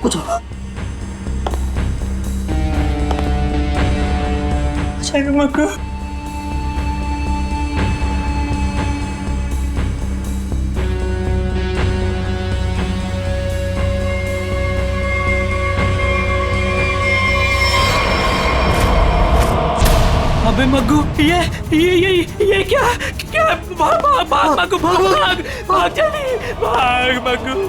कुछ अच्छा मक्कू अबे मग्गू ये क्या भाग मग्गू भाग जल्दी भाग मग्गू।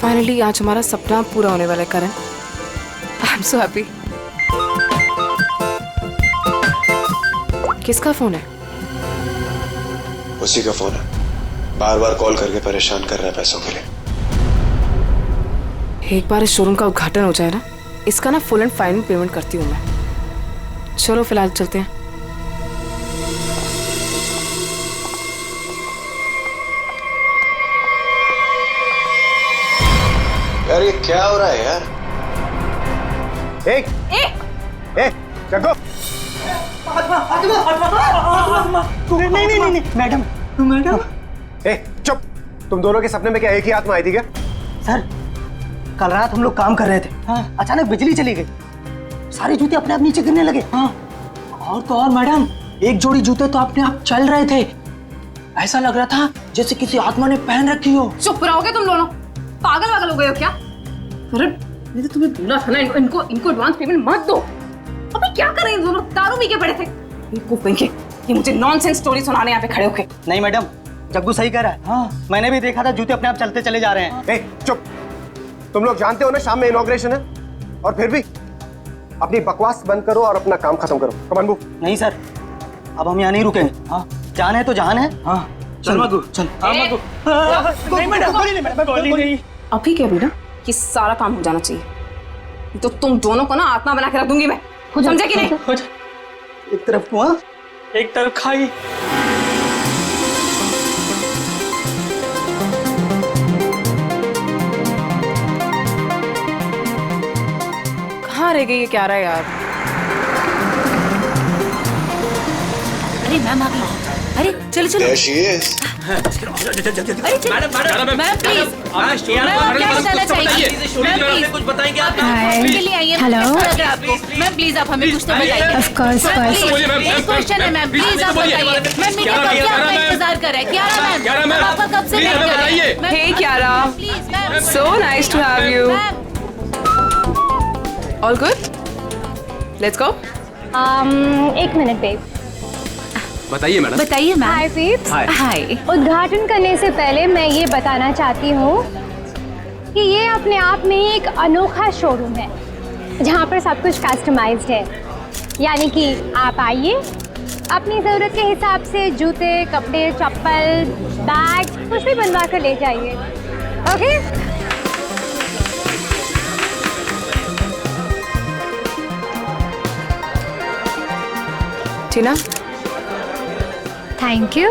फाइनली आज हमारा सपना पूरा होने वाला है Karan. I am so happy. किसका फोन है? उसी का फोन है, बार बार कॉल करके परेशान कर रहा है पैसों के लिए। एक बार इस शोरूम का उद्घाटन हो जाए ना, इसका ना फुल एंड फाइनल पेमेंट करती हूँ मैं। चलो फिलहाल चलते हैं। यार ये क्या हो रहा है यार? जग्गू नहीं मैडम चुप। तुम दोनों के सपने में क्या एक ही आत्मा आई थी क्या? सर कल रात हम लोग काम कर रहे थे। अचानक बिजली चली गई, सारे जूते अपने आप नीचे गिरने लगे। और तो और मैडम, एक जोड़ी जूते तो अपने आप चल रहे थे। ऐसा लग रहा था जैसे किसी आत्मा ने पहन रखी हो। चुप रहोगे तुम दोनों? पागल हो गए हो क्या? अरे मैंने तो तुम्हें बोला था ना इनको एडवांस पेमेंट मत दो। अबे क्या कर रहे हैं दोनों? दारू पी के पड़े थे। ये मुझे नॉनसेंस स्टोरी सुनाने यहाँ पे खड़े होके। नहीं मैडम, जग्गू सही कह रहा है। मैंने भी देखा था, जूते अपने आप चलते चले जा रहे हैं। चुप। तुम लोग जानते हो ना शाम में इनॉग्रेशन है, और फिर भी अपनी बकवास बंद करो और अपना काम खत्म करो। कमान मूव। नहीं सर, अब हम यहाँ नहीं रुकेंगे। जान है तो जान है। चल मग्गू चल। अभी क्या बेटा, कि सारा काम हो जाना चाहिए। तो तुम दोनों को ना आत्मा बना के रख दूंगी मैं, समझे कि नहीं? एक तरफ कुआं, एक तरफ खाई। कहाँ रह गई ये क्या रहा है यार? अरे मैम आ गई। अरे चलो चलो। There she is. Madam please, क्या बताना चाहिए? कुछ बताएंगे आप? हेलो मैम, प्लीज आप हमें कुछ तो बताइए। ऑफ कोर्स एक क्वेश्चन है मैम, प्लीज आप बताइए। मैम मीडिया कब से आपका इंतजार कर रहा है? क्यारा मैम, पापा कब से वेट कर रहे हैं? Hey Kiara, please ma'am, so nice to have you. All good? Let's go. एक मिनट बेब। बताइए मैडम। बताइए मैम। हाय बेब्स। हाय। उद्घाटन करने से पहले मैं ये बताना चाहती हूँ कि ये अपने आप में ही एक अनोखा शोरूम है जहाँ पर सब कुछ कस्टमाइज्ड है। यानी कि आप आइए, अपनी ज़रूरत के हिसाब से जूते, कपड़े, चप्पल, बैग कुछ भी बनवा कर ले जाइए। Okay? Tina, thank you.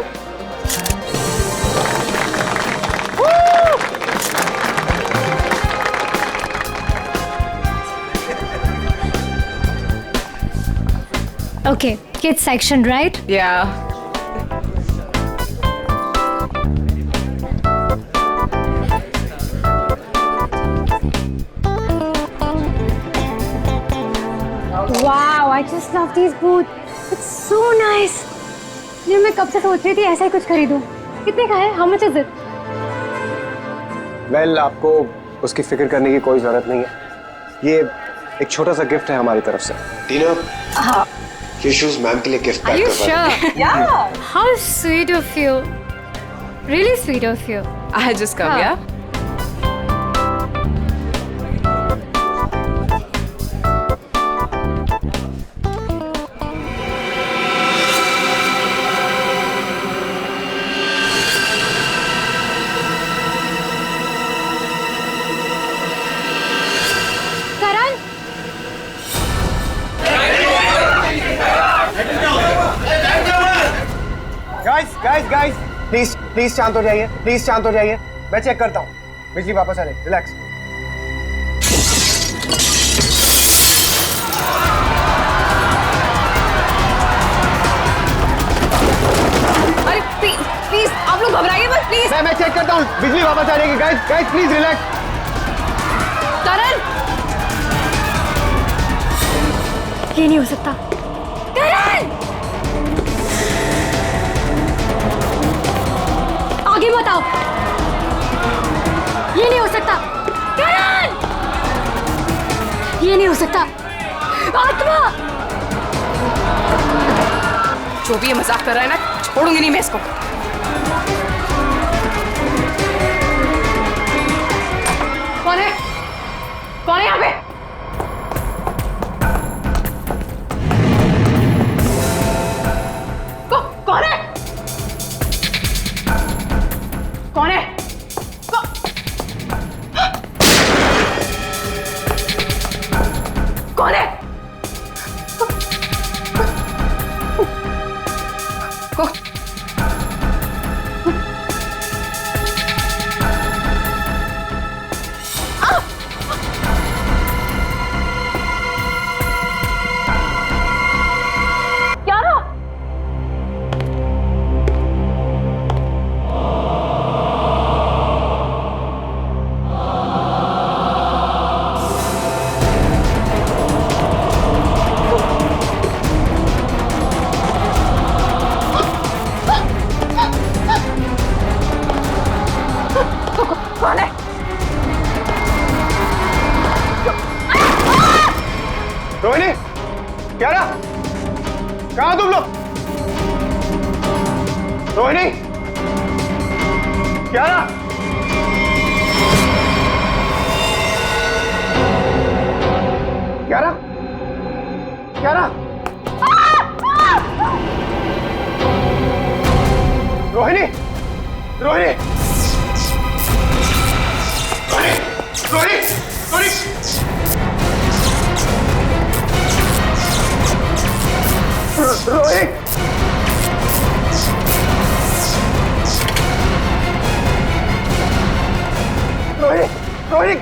Okay, kids section right? yeah. Wow, I just love these boots. It's so nice. ये मैं कब से सोच रही थी ऐसा ही कुछ खरीदूं। कितने का है? How much is it? Well, आपको उसकी फिक्र करने की कोई जरूरत नहीं है। ये एक छोटा सा गिफ्ट है हमारी तरफ से। टीना, ये शूज मैम के लिए गिफ्ट पैक Are you करवा दो। sure? Yeah. How sweet of you. Really sweet of you. I just come, yeah. Guys, please शांत हो जाइए, प्लीज शांत हो जाइए। मैं चेक करता हूँ, बिजली वापस आ रही, रिलैक्स। अरे प्लीज प्लीज आप लोग घबराइए मत प्लीज। मैं चेक करता हूँ, बिजली वापस आ रही है। Guys guys please relax. Karan, ये नहीं हो सकता। करण, आगे बताओ। ये नहीं हो सकता। करण, ये नहीं हो सकता। आत्मा, जो भी ये मजाक कर रहा है ना, छोड़ूंगी नहीं मैं इसको। कौन है? कौन है यहाँ पे? कौन है? कौन है? कौन है? कौन है? रोहिणी, क्या रहा? कहाँ तुम लोग? रोहिणी, क्या रहा? क्या रहा? क्या रहा? रोहिणी, रोहिणी, रोहिणी, रोहिणी, रोहिणी, रोहिणी, रोहिणी,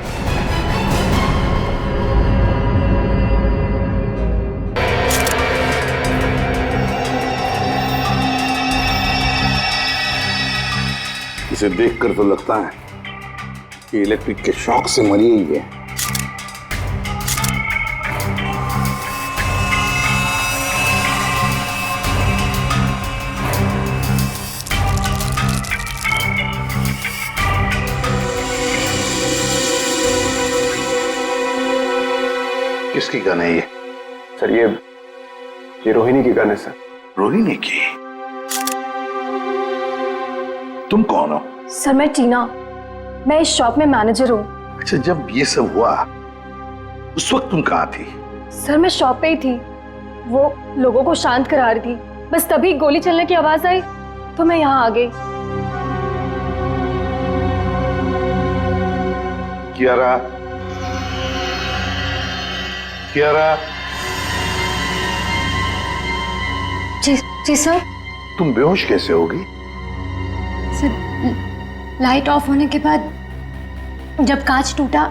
इसे देखकर तो लगता है कि इलेक्ट्रिक के शॉक से मरी ही है। किसकी गन है ये? सर ये रोहिणी की गन है सर। रोहिणी की? तुम कौन हो? सर मैं टीना, मैं इस शॉप में मैनेजर हूँ। अच्छा, जब ये सब हुआ उस वक्त तुम कहाँ थी? सर मैं शॉप पे ही थी, वो लोगों को शांत करा रही थी। बस तभी गोली चलने की आवाज आई तो मैं यहाँ आ गई। कियारा, कियारा, जी जी सर। तुम बेहोश कैसे होगी? सर लाइट ऑफ होने के बाद जब कांच टूटा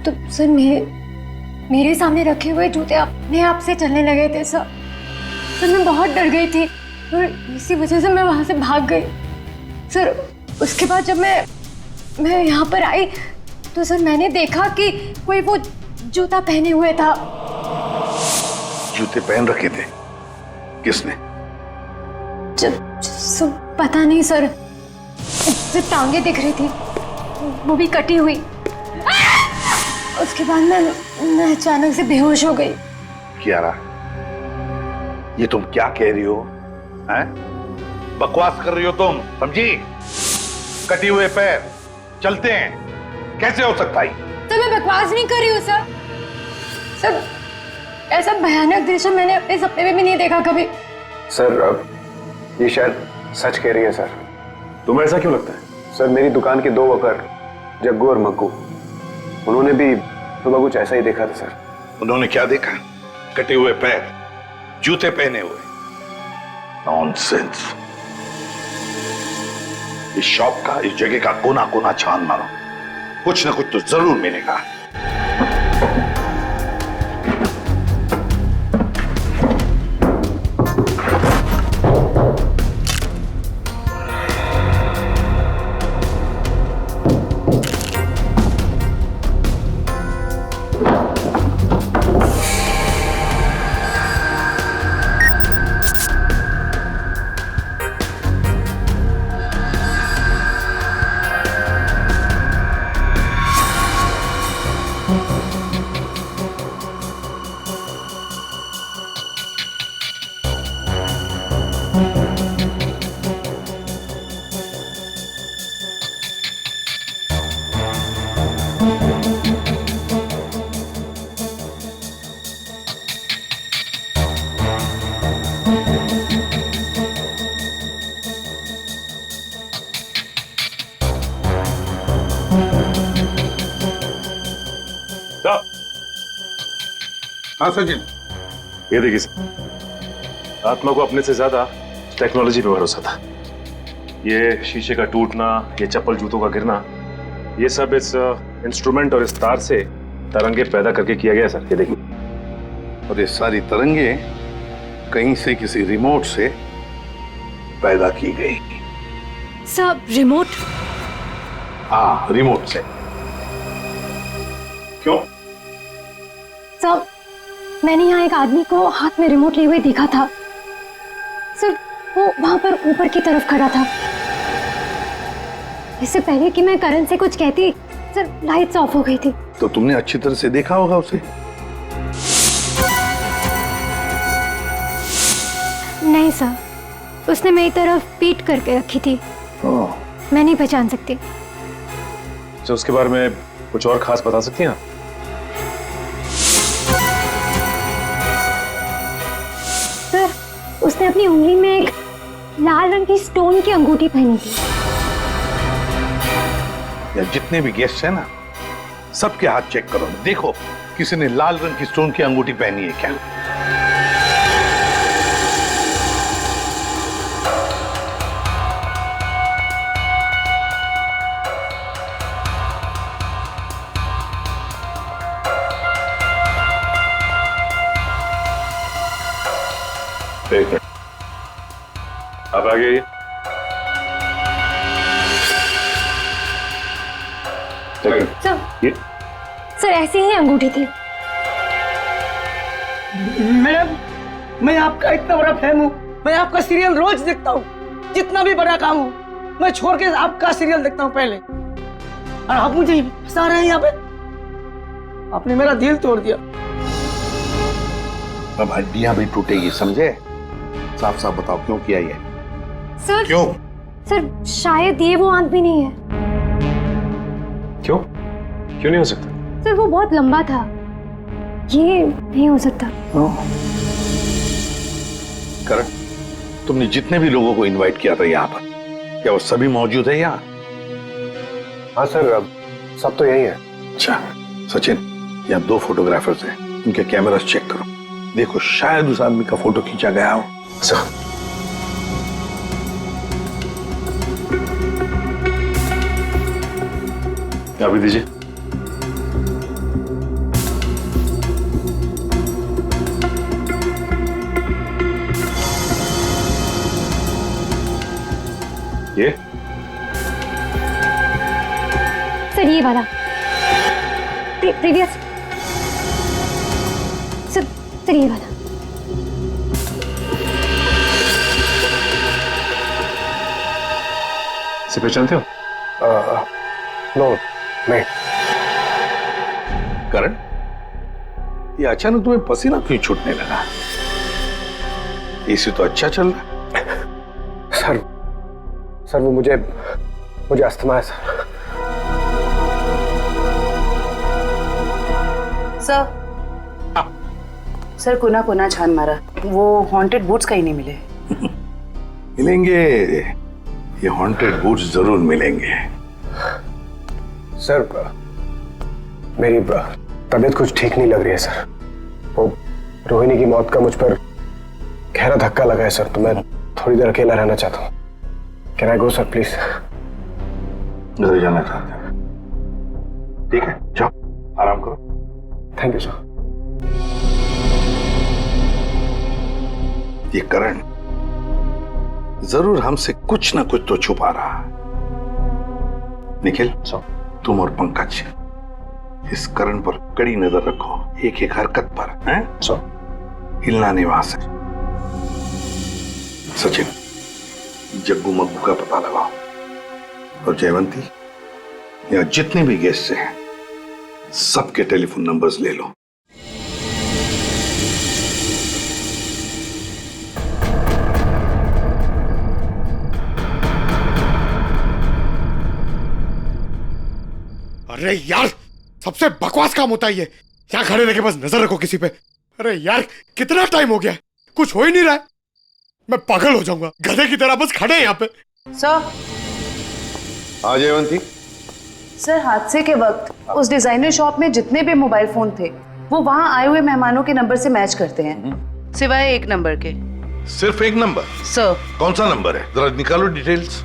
तो सर मेरे सामने रखे हुए जूते अपने आप से चलने लगे थे सर। सर मैं बहुत डर गई थी और इसी वजह से मैं वहां से भाग गई सर। उसके बाद जब मैं यहाँ पर आई तो सर मैंने देखा कि कोई वो जूता पहने हुए था। जूते पहन रखे थे? किसने? पता नहीं सर, सिर्फ टांगे दिख रही थी, वो भी कटी हुई। उसके बाद मैं अचानक से बेहोश हो गई। कियारा, ये तुम क्या कह रही हो? हैं? बकवास कर रही हो तुम, समझी? कटी हुए पैर चलते हैं, कैसे हो सकता है? सर मैं बकवास नहीं कर रही हूँ सर। सर ऐसा भयानक दृश्य मैंने अपने सपने में भी नहीं देखा कभी। सर ये शायद सच कह रही है सर। तुम्हें ऐसा क्यों लगता है? सर मेरी दुकान के 2 वर्कर जग्गू और मग्गू, उन्होंने भी सुबह कुछ ऐसा ही देखा था सर। उन्होंने क्या देखा? कटे हुए पैर, जूते पहने हुए? नॉनसेंस। इस शॉप का, इस जगह का कोना कोना छान मारो, कुछ ना कुछ तो जरूर मिलेगा। हाँ सचिन, ये देखिए सर, आत्मा को अपने से ज्यादा टेक्नोलॉजी पे भरोसा था। ये शीशे का टूटना, ये चप्पल जूतों का गिरना, ये सब इस इंस्ट्रूमेंट और इस तार से तरंगे पैदा करके किया गया सर। ये देखिए। और ये सारी तरंगे कहीं से किसी रिमोट से पैदा की गई। Sir remote? हाँ, रिमोट से। क्यों? सर मैंने यहाँ एक आदमी को हाथ में रिमोट लिए हुए देखा था सर। वो वहां पर ऊपर की तरफ खड़ा था। इससे पहले कि मैं करण से कुछ कहती सर, लाइट्स ऑफ हो गई थी। तो तुमने अच्छी तरह से देखा होगा उसे? नहीं सर, उसने मेरी तरफ पीठ करके रखी थी। मैं नहीं पहचान सकती। तो उसके बारे में कुछ और खास बता सकती हैं आप? सर उसने अपनी उंगली में एक लाल रंग की स्टोन की अंगूठी पहनी थी। या जितने भी गेस्ट हैं ना, सबके हाथ चेक करो, देखो किसी ने लाल रंग की स्टोन की अंगूठी पहनी है क्या? एक मिनट, आप आ गए। सर ऐसी ही अंगूठी थी। मैडम, मैं आपका इतना बड़ा फैन हूँ। मैं आपका सीरियल रोज देखता हूँ। जितना भी बड़ा काम हो, मैं छोड़ के आपका सीरियल देखता हूँ पहले। और आप मुझे फंसा रहे हैं यहाँ पे। आपने मेरा दिल तोड़ दिया। अब हड्डियां भी टूटेगी, समझे? साफ साफ बताओ, क्यों किया ये? सर क्यों? सर शायद ये वो आदमी नहीं है। क्यों? क्यों नहीं हो सकता? सर वो बहुत लंबा था, ये नहीं हो सकता। करण, तुमने जितने भी लोगों को इनवाइट किया था यहाँ पर, क्या वो सभी मौजूद है यहाँ? हाँ सर, अब सब तो यही है। अच्छा सचिन, यहाँ 2 फोटोग्राफर्स हैं, उनके कैमरास चेक करो, देखो शायद उस आदमी का फोटो खींचा गया हो। आप भी दीजिए। ये सर ये वाला प्रीवियस। सर ये वाला। इसे पहचानते हो? नो नहीं। करण, ये अचानक तुम्हें पसीना क्यों छूटने लगा? एसी तो अच्छा चल रहा है। सर वो मुझे अस्थमा है सर। सर कोना कोना छान मारा, वो हॉन्टेड बूट्स कहीं नहीं मिले। मिलेंगे, ये हॉन्टेड बूट्स जरूर मिलेंगे। सर मेरी तबीयत कुछ ठीक नहीं लग रही है सर। वो रोहिणी की मौत का मुझ पर गहरा धक्का लगा है सर, तो मैं थोड़ी देर अकेला रहना चाहता हूँ। Can I go sir please? घर जाना चाहते हैं। ठीक है, जाओ आराम करो। Thank you sir. ये करण जरूर हमसे कुछ ना कुछ तो छुपा रहा है। निखिल, तुम और पंकज इस करण पर कड़ी नजर रखो, एक एक हरकत पर, हैं? हिलना नहीं वहां से। सचिन, जग्गू मग्गू का पता लगाओ और जयवंती, यहाँ जितने भी गेस्ट हैं सबके टेलीफोन नंबर्स ले लो। अरे यार, सबसे बकवास काम होता है ये। यहाँ खड़े रह के बस नजर रखो किसी पे। अरे यार, कितना टाइम हो गया, कुछ हो ही नहीं रहा है। मैं पागल हो जाऊंगा, गधे की तरह बस खड़े हैं यहाँ पे। सर। हाँ जयवंती। सर, हादसे के वक्त उस डिजाइनर शॉप में जितने भी मोबाइल फोन थे वो वहाँ आए हुए मेहमानों के नंबर से मैच करते हैं, सिवाय एक नंबर के। सिर्फ एक नंबर? सर। कौन सा नंबर है, जरा निकालो डिटेल्स।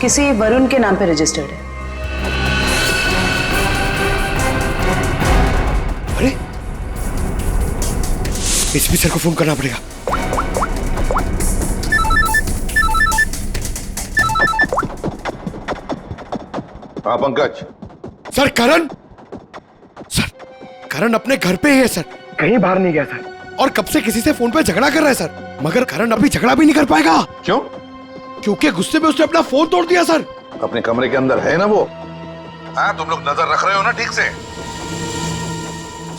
किसी वरुण के नाम पे रजिस्टर्ड है। अरे, एसपी सर को फोन करना पड़ेगा। हाँ पंकज। सर करण, सर करण अपने घर पे ही है सर, कहीं बाहर नहीं गया सर। और कब से किसी से फोन पे झगड़ा कर रहा है सर, मगर करण अभी झगड़ा भी नहीं कर पाएगा। क्यों? क्योंकि गुस्से में उसने अपना फोन तोड़ दिया सर। अपने कमरे के अंदर है ना वो? हाँ, तुम लोग नजर रख रहे हो ना ठीक से?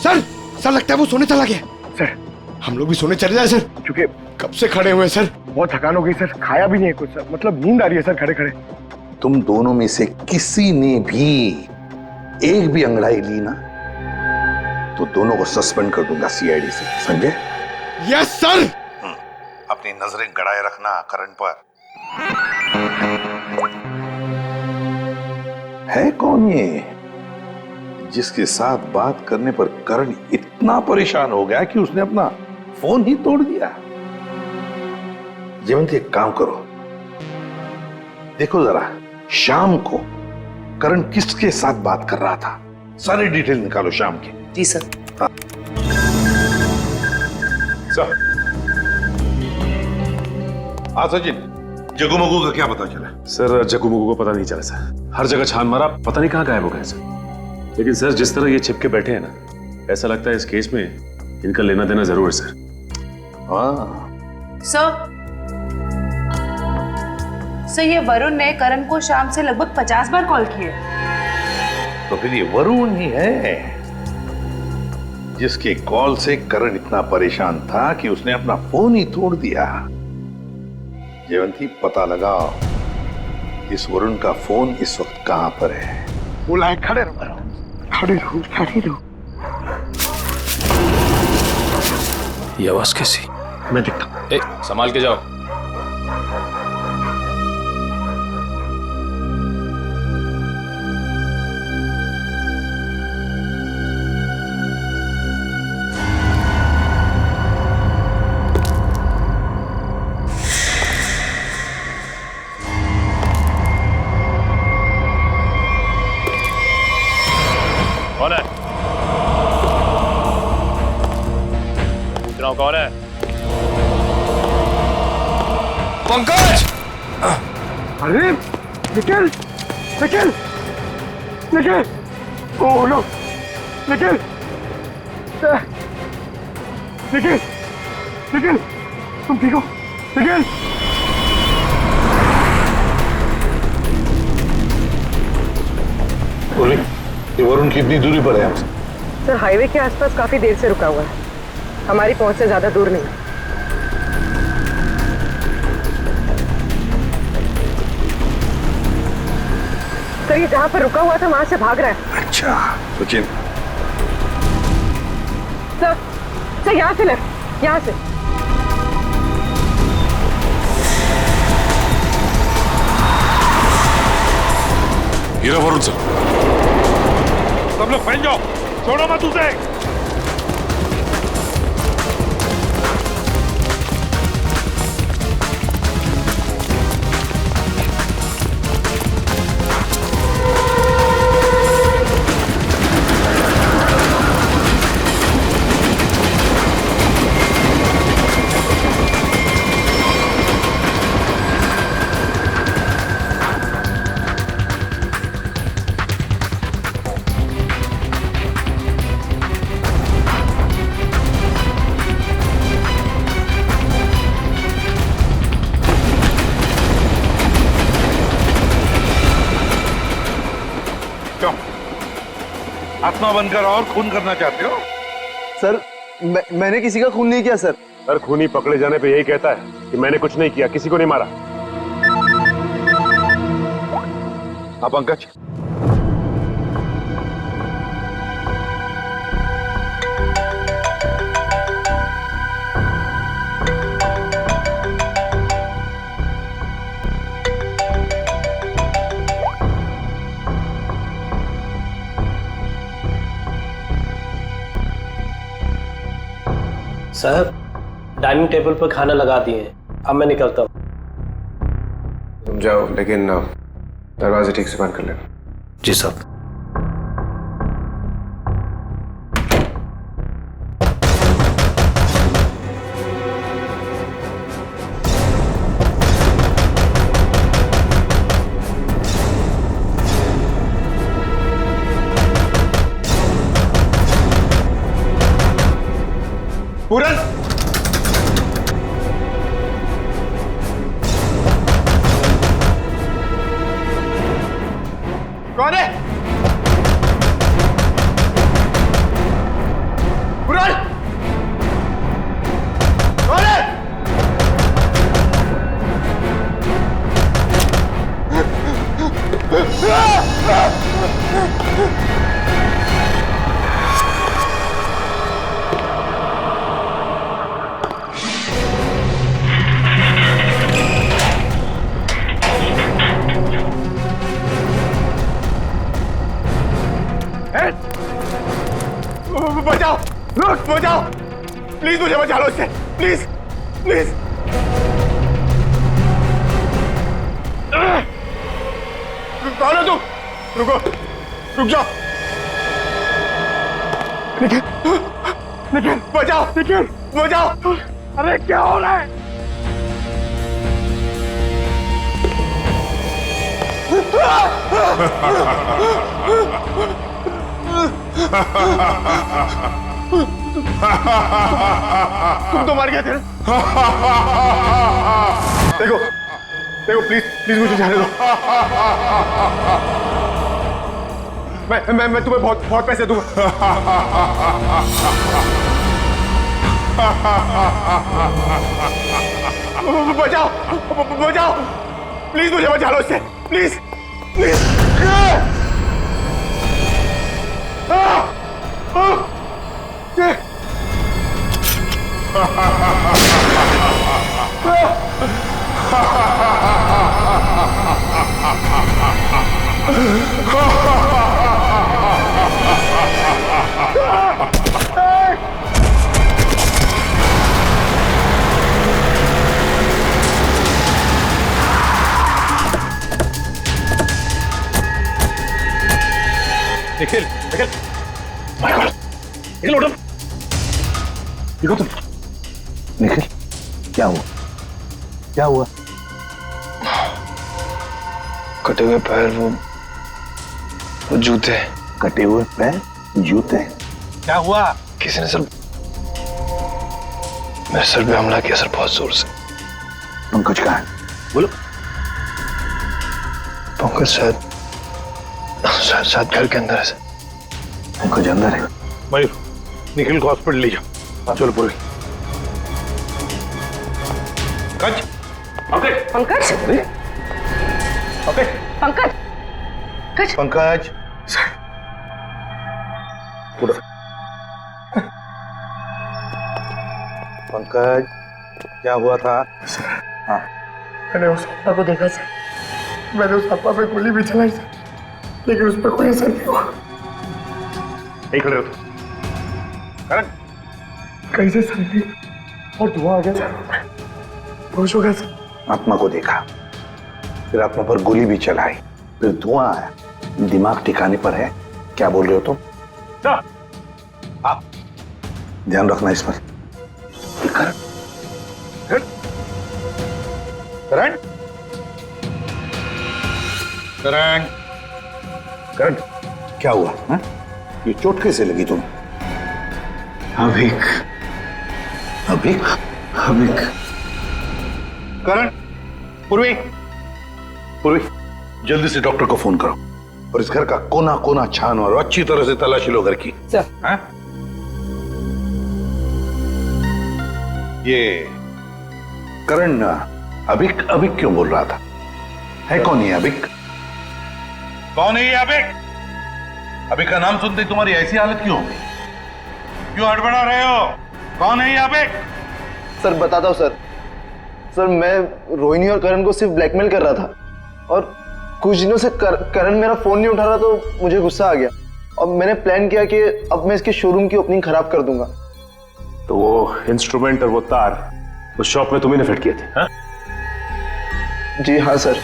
सर लगता है वो सोने चला गया। सर हम लोग भी सोने चले जाए सर, क्योंकि कब से खड़े हुए सर, बहुत थकान हो गई सर, खाया भी नहीं है कुछ सर, मतलब नींद आ रही है सर खड़े खड़े। तुम दोनों में से किसी ने भी एक भी अंगड़ाई ली ना तो दोनों को सस्पेंड कर दूंगा सीआईडी से, समझे? Yes sir. अपनी नजरें गड़ाए रखना करण पर। है कौन ये जिसके साथ बात करने पर करण इतना परेशान हो गया कि उसने अपना फोन ही तोड़ दिया? जयवंती, एक काम करो, देखो जरा शाम को करण किसके साथ बात कर रहा था, सारी डिटेल निकालो शाम की। जी सर। हाँ। सर। हाँ सचिन, जग्गू मग्गू का क्या पता चला? सर जग्गू मग्गू को पता नहीं चला सर, हर जगह छान मारा, पता नहीं कहाँ गायब हो गए सर। लेकिन सर जिस तरह ये छिपके बैठे हैं ना, ऐसा लगता है इस केस में इनका लेना देना जरूर है सर। हाँ सर, ये वरुण ने करण को शाम से लगभग 50 बार कॉल किए। तो फिर ये वरुण ही है जिसके कॉल से करण इतना परेशान था कि उसने अपना फोन ही तोड़ दिया। जयवंती, पता लगाओ इस वरुण का फोन इस वक्त कहां पर है। बोला है खड़े रहो, खड़े रहो, खड़े रहो। ये आवाज कैसी? मैं देखता हूं। संभाल के जाओ। कौन है? पूछ रहा हूं कौन है? पंकज! अरे निखिल, निखिल, निखिल, ओह नो, निखिल, निखिल, निखिल, तुम ठीक हो? निखिल, ये वरुण कितनी दूरी पर है हमसे? सर, हाईवे के आसपास काफी देर से रुका हुआ है, हमारी पहुंच से ज्यादा दूर नहीं। सर, ये जहाँ पर रुका हुआ था वहां से भाग रहा है। अच्छा सचिन। सर यहाँ से लेफ्ट, यहाँ से। हीरा वरुण सर। सब लोग फैल जाओ, छोड़ो मत उसे। आत्मा बनकर और खून करना चाहते हो? सर मैंने किसी का खून नहीं किया सर। सर खूनी पकड़े जाने पे यही कहता है कि मैंने कुछ नहीं किया, किसी को नहीं मारा। हाँ पंकज, सर डाइनिंग टेबल पर खाना लगा दिए हैं, अब मैं निकलता हूँ। तुम जाओ, लेकिन दरवाजे ठीक से बंद कर लेना। जी साहब। पूरन, कौन है? पूरन, कौन है? बचाओ, रुक, बचाओ, प्लीज मुझे बचा लो इससे, प्लीज प्लीज। कौन हो तुम? रुको, रुक जाओ। निखिल, निखिल, बचाओ, निखिल, बचाओ। अरे क्या हो रहा है? तुम तो मर गए थे। देखो, देखो, प्लीज प्लीज मुझे जाने दो। मैं तुम्हें बहुत बहुत पैसे दूंगा। बचाओ, बचाओ, प्लीज मुझे बचा लो इससे, प्लीज प्लीज। निखिल, निखिल, निखिल उठो, देखो तुम। निखिल, क्या हुआ? क्या हुआ? कटे हुए पैर, वो जूते। कटे हुए पैर, जूते? क्या हुआ? किसी ने सर मेरे सर पे हमला किया सर, बहुत जोर से। पंकज कहाँ है? बोलो। पंकज शायद घर के अंदर है सर। पंकज अंदर है? मयूर, निखिल को हॉस्पिटल ले जाओ। चलो पूरी। पंकज, पंकज, पंकज, पंकज, पंकज, पंकज, क्या हुआ था? हाँ, मैंने उस आत्मा को देखा सर, मैंने उस आत्मा पे गोली भी चलाई सर, लेकिन उस पर कोई असर नहीं हुआ। यही खड़े हो करण? कैसे सर नहीं, और धुआं आ गया सर, होश हो गया सर। आत्मा को देखा, फिर आत्मा पर गोली भी चलाई, फिर धुआं आया, दिमाग ठिकाने पर है। क्या बोल रहे हो तुम? आप ध्यान रखना इस पर। करण, करण, करण, करण, क्या हुआ? हा? ये चोट कैसे लगी तुम्हें? अभिक, अभिक, अभिक। करण, पूर्वी, पूर्वी, जल्दी से डॉक्टर को फोन करो। और इस घर का कोना कोना छान और अच्छी तरह से तलाशी लो घर की। सर। ये करण अभिक अभिक क्यों बोल रहा था? है कौन ये अभिक? कौन है ये अभिक? अभिक का नाम सुनते ही तुम्हारी ऐसी हालत क्यों हो गई? क्यों हड़बड़ा रहे हो? कौन है ये अभिक? सर बताता हूँ सर। सर मैं रोहिणी और करण को सिर्फ ब्लैकमेल कर रहा था, और कुछ दिनों से करण मेरा फोन नहीं उठा रहा, तो मुझे गुस्सा आ गया और मैंने प्लान किया कि अब मैं इसके शोरूम की ओपनिंग खराब कर दूंगा। तो वो इंस्ट्रूमेंट और वो तार उस शॉप में तुम्ही ने फिट किए थे? हाँ? जी हाँ सर।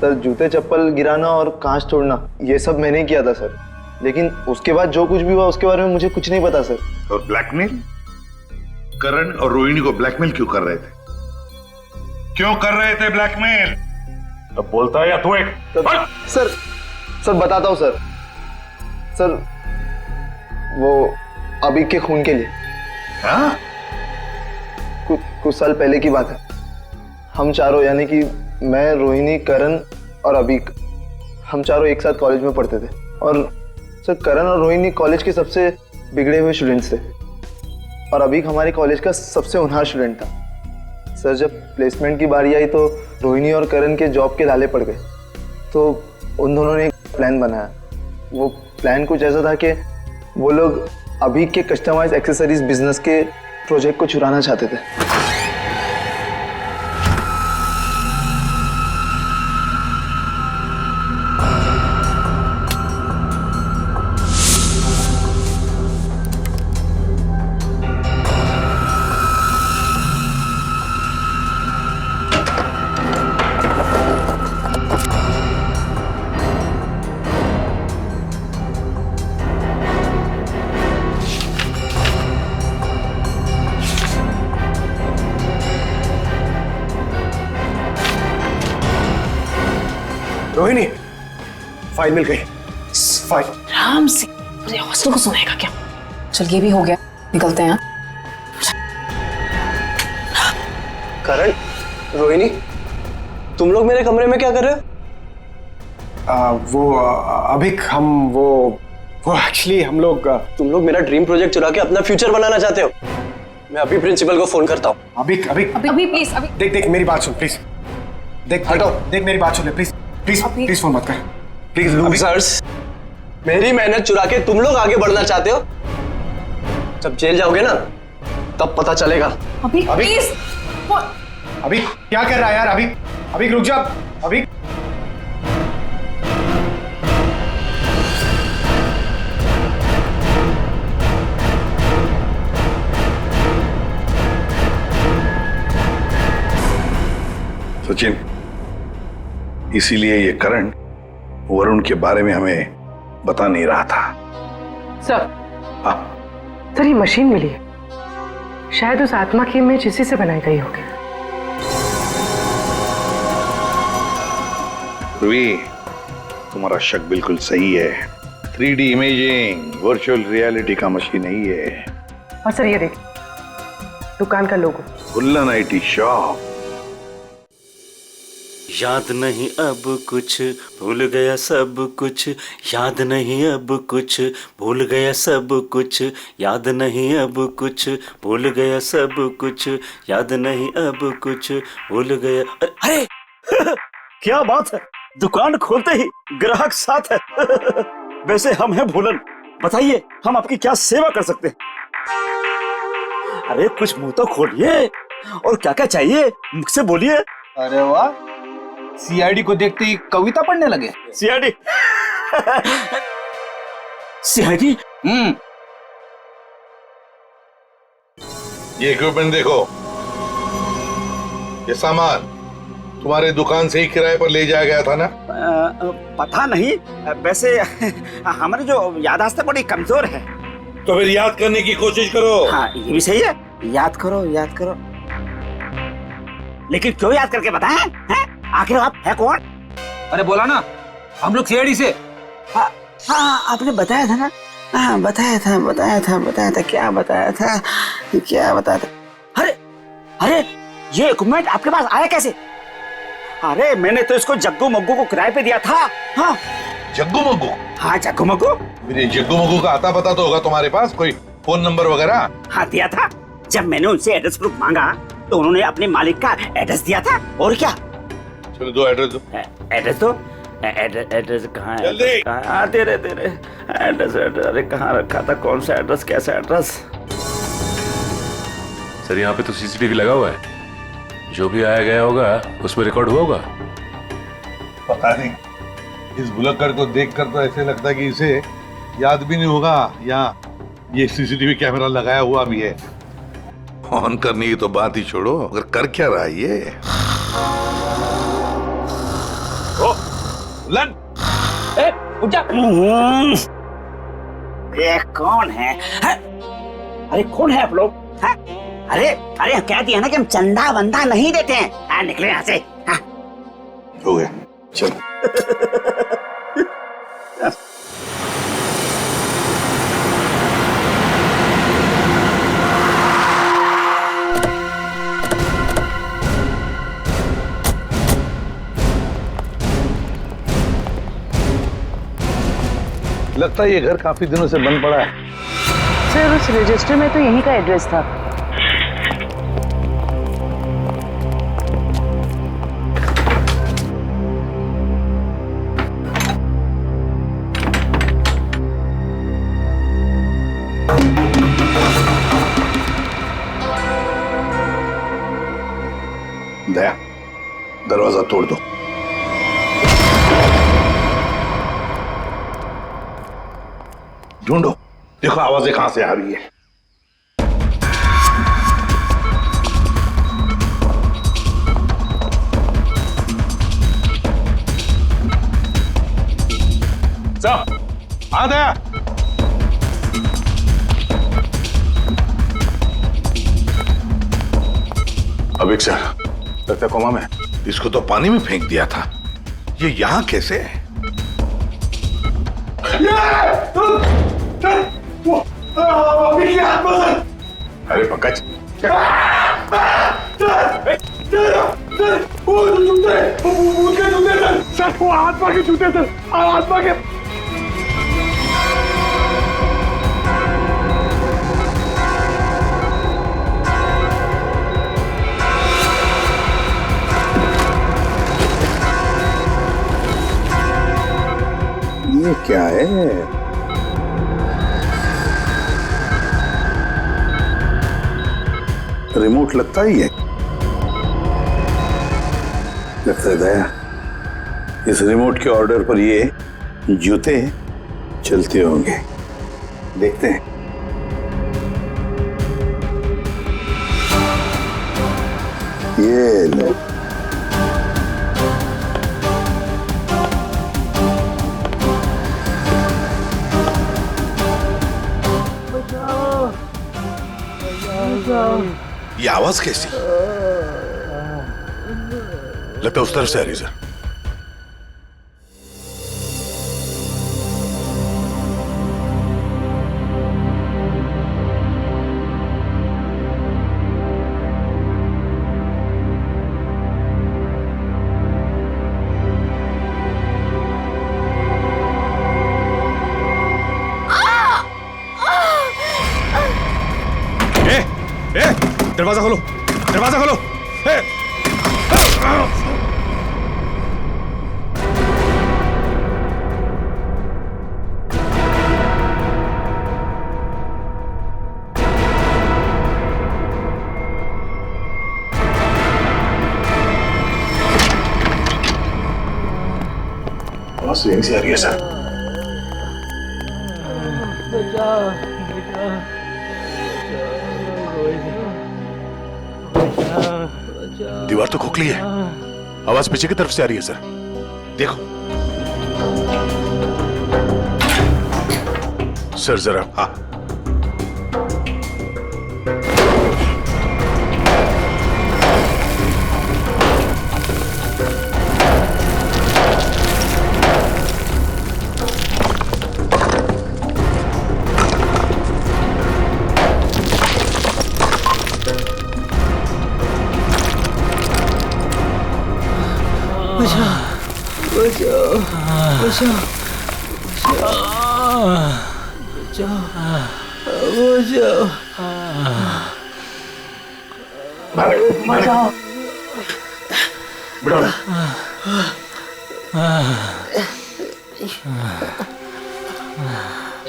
सर जूते चप्पल गिराना और कांच तोड़ना ये सब मैंने किया था सर, लेकिन उसके बाद जो कुछ भी हुआ उसके बारे में मुझे कुछ नहीं पता सर। और ब्लैकमेल? करण और रोहिणी को ब्लैकमेल क्यों कर रहे थे? क्यों कर रहे थे ब्लैकमेल? अब बोलता है या तू एक? सर बताता हूँ सर। सर वो अभिक के खून के लिए। हाँ? कुछ साल पहले की बात है। हम चारों यानी कि मैं, रोहिणी, करण और अभिक, हम चारों एक साथ कॉलेज में पढ़ते थे। और सर करण और रोहिणी कॉलेज के सबसे बिगड़े हुए स्टूडेंट्स थे और अभिक हमारे कॉलेज का सबसे होनहार स्टूडेंट था। सर जब प्लेसमेंट की बारी आई तो रोहिणी और करण के जॉब के लाले पड़ गए, तो उन दोनों ने एक प्लान बनाया। वो प्लान कुछ ऐसा था कि वो लोग अभिक के कस्टमाइज एक्सेसरीज बिजनेस के प्रोजेक्ट को चुराना चाहते थे। रोहिणी, फाइल मिल गई। फाइल। आराम से, पूरे हॉस्टल को सुनाएगा क्या? चल ये भी हो गया, निकलते हैं। करण, रोहिणी, तुम लोग मेरे कमरे में क्या कर रहे हो? वो अभिक वो एक्चुअली हम लोग तुम लोग मेरा ड्रीम प्रोजेक्ट चुरा के अपना फ्यूचर बनाना चाहते हो। मैं अभी प्रिंसिपल को फोन करता हूँ। अभिक अभी प्लीज, अभी देख मेरी बात सुन प्लीज। देख मेरी बात सुन ले प्लीज। प्लीज फोन मत कर प्लीज। ऑफिसर्स, मेरी मेहनत चुरा के तुम लोग आगे बढ़ना चाहते हो? जब जेल जाओगे ना तब पता चलेगा। अभी प्लीज। अभी क्या कर रहा है यार? अभी रुक जा। अभी सचिन, इसीलिए ये करण वरुण के बारे में हमें बता नहीं रहा था। सर। हाँ सर ये मशीन मिली है, शायद उस आत्मा की इमेज इसी से बनाई गई होगी। ध्रुवी, तुम्हारा शक बिल्कुल सही है। 3D इमेजिंग वर्चुअल रियलिटी का मशीन नहीं है। और सर ये देखिए दुकान का लोगो, बुल्लन IT शॉप। याद नहीं अब कुछ, भूल गया सब कुछ, याद नहीं अब कुछ, भूल गया सब कुछ, याद नहीं अब कुछ, भूल गया सब कुछ, याद नहीं अब कुछ, भूल गया। अरे क्या बात है, दुकान खोलते ही ग्राहक साथ है। वैसे हम हैं भूलन, बताइए हम आपकी क्या सेवा कर सकते हैं? अरे कुछ मुंह तो खोलिए, और क्या क्या चाहिए मुझसे बोलिए। अरे वाह, CID को देखते ही कविता पढ़ने लगे। CID? CID? ये इक्विपमेंट देखो, ये सामान तुम्हारे दुकान से ही किराए पर ले जाया गया था ना? पता नहीं, वैसे हमारी जो याददाश्त है बड़ी कमजोर है। तो फिर याद करने की कोशिश करो। हाँ ये भी सही है, याद करो याद करो। लेकिन क्यों याद करके बताएं? हैं? आखिर आप है कौन? अरे बोला ना, हम लोग CID से। हाँ आपने बताया था ना। हाँ बताया था, क्या बताया था? अरे ये इक्विपमेंट आपके पास आया कैसे? अरे मैंने तो इसको जग्गू मग्गू को किराए पे दिया था। हाँ जग्गू मग्गू? हाँ जग्गू मग्गू। मेरे जग्गू मग्गू का आता पता तो होगा तुम्हारे पास, कोई फोन नंबर वगैरह? हाँ दिया था। जब मैंने उनसे एड्रेस प्रूफ मांगा तो उन्होंने अपने मालिक का एड्रेस दिया था। और क्या? चलो दो एड्रेस दो। एड्रेस दो। एड्रेस कहाँ है? दे रहे एड्रेस। अरे कहाँ रखा था? कौन सा एड्रेस? कैसा एड्रेस? सर यहाँ पे तो सीसीटीवी लगा हुआ है, जो भी आया गया होगा उसमें रिकॉर्ड हुआ होगा। पता नहीं, इस भुलक्कड़ को देखकर तो ऐसे लगता है कि इसे याद भी नहीं होगा यहाँ ये सीसीटीवी कैमरा लगाया हुआ भी है। ऑन करने की तो बात ही छोड़ो, अगर कर क्या रहा है ये? ओ लन, उठ जा। ये कौन है? अरे कौन है आप लोग? अरे अरे कह दिया ना कि हम चंदा वंदा नहीं देते हैं। निकले यहाँ से। हो गया, चल। लगता है ये घर काफी दिनों से बंद पड़ा है। सर उस रजिस्टर में तो यहीं का एड्रेस था। दया, दरवाजा तोड़ दो। ढूंढो, देखो आवाजें कहां से आ रही है। सब आ दया। अभिक सर, लगता कोमा में। इसको तो पानी में फेंक दिया था, ये यहां कैसे है? अरे पंकज, सर वो आत्मा के जूते थे, आत्मा के। ये क्या है? रिमोट लगता ही है। लगता है दया, इस रिमोट के ऑर्डर पर ये जूते चलते होंगे। देखते हैं। ये लो। ये आवाज कैसी? लगता है उस तरफ से आ रही सर। दरवाजा खोलो, दरवाजा खोलो। आवाज यहीं से आ रही है सर। दीवार तो खोखली है, आवाज पीछे की तरफ से आ रही है सर। देखो सर जरा। हाँ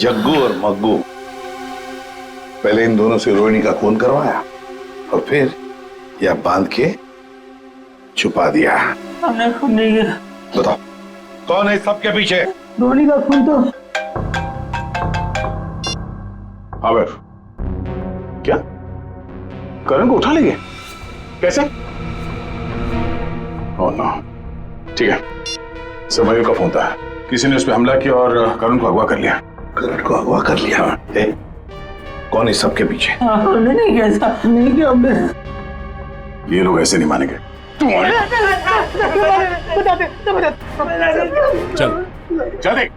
जग्गू और मग्गू, पहले इन दोनों से रोहिणी का खून करवाया और फिर यह बांध के छुपा दिया। हमने खून नहीं किया। बताओ कौन है सबके पीछे? रोहिणी का खून तो आबिर, क्या करण को उठा लेंगे? कैसे? ओह नो, ठीक है, सरवाइवर का फोन था, किसी ने उस पर हमला किया और करण को अगवा कर लिया। करण को अगवा कर लिया? कौन है सबके पीछे? हमने नहीं किया, नहीं किया हमने। ये लोग ऐसे नहीं मानेंगे। चल चल देख।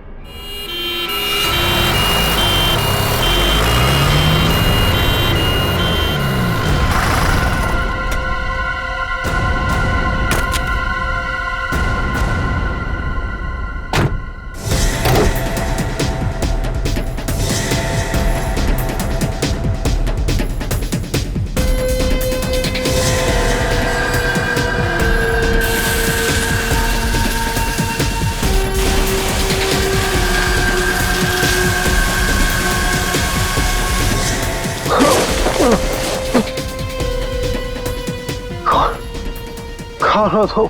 कौन हो तुम?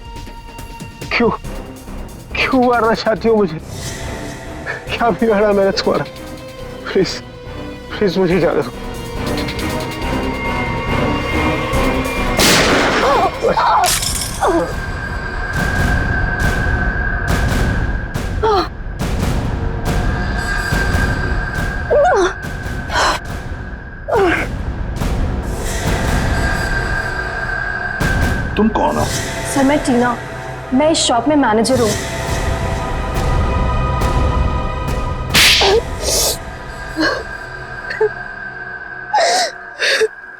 क्यों क्यों मारना चाहती हो मुझे? क्या बिगाड़ा मैंने तुम्हारा? प्लीज प्लीज मुझे जाने दो। तुम कौन हो? सर मैं टीना, मैं इस शॉप में मैनेजर हूँ।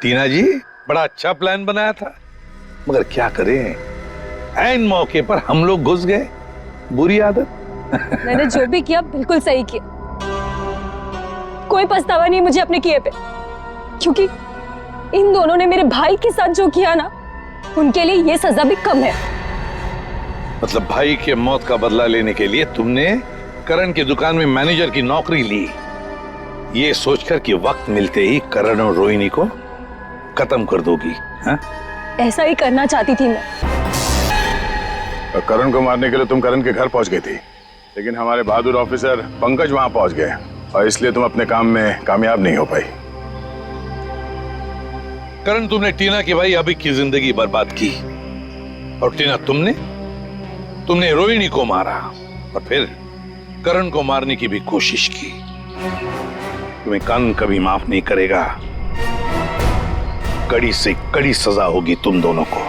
टीना जी, बड़ा अच्छा प्लान बनाया था, मगर क्या करें, ऐन मौके पर हम लोग घुस गए। बुरी आदत। मैंने जो भी किया बिल्कुल सही किया, कोई पछतावा नहीं मुझे अपने किए पे, क्योंकि इन दोनों ने मेरे भाई के साथ जो किया ना, उनके लिए ये सजा भी कम है। मतलब भाई के मौत का बदला लेने के लिए तुमने करण की दुकान में मैनेजर की नौकरी ली, ये सोचकर कि वक्त मिलते ही करण और रोहिणी को खत्म कर दोगी, हाँ? ऐसा ही करना चाहती थी मैं। करण को मारने के लिए तुम करण के घर पहुंच गई थी, लेकिन हमारे बहादुर ऑफिसर पंकज वहां पहुंच गए और इसलिए तुम अपने काम में कामयाब नहीं हो पाई। करण, तुमने टीना की भाई अभी की जिंदगी बर्बाद की, और टीना तुमने रोहिणी को मारा और फिर करण को मारने की भी कोशिश की। तुम्हें कानून कभी माफ नहीं करेगा, कड़ी से कड़ी सजा होगी तुम दोनों को।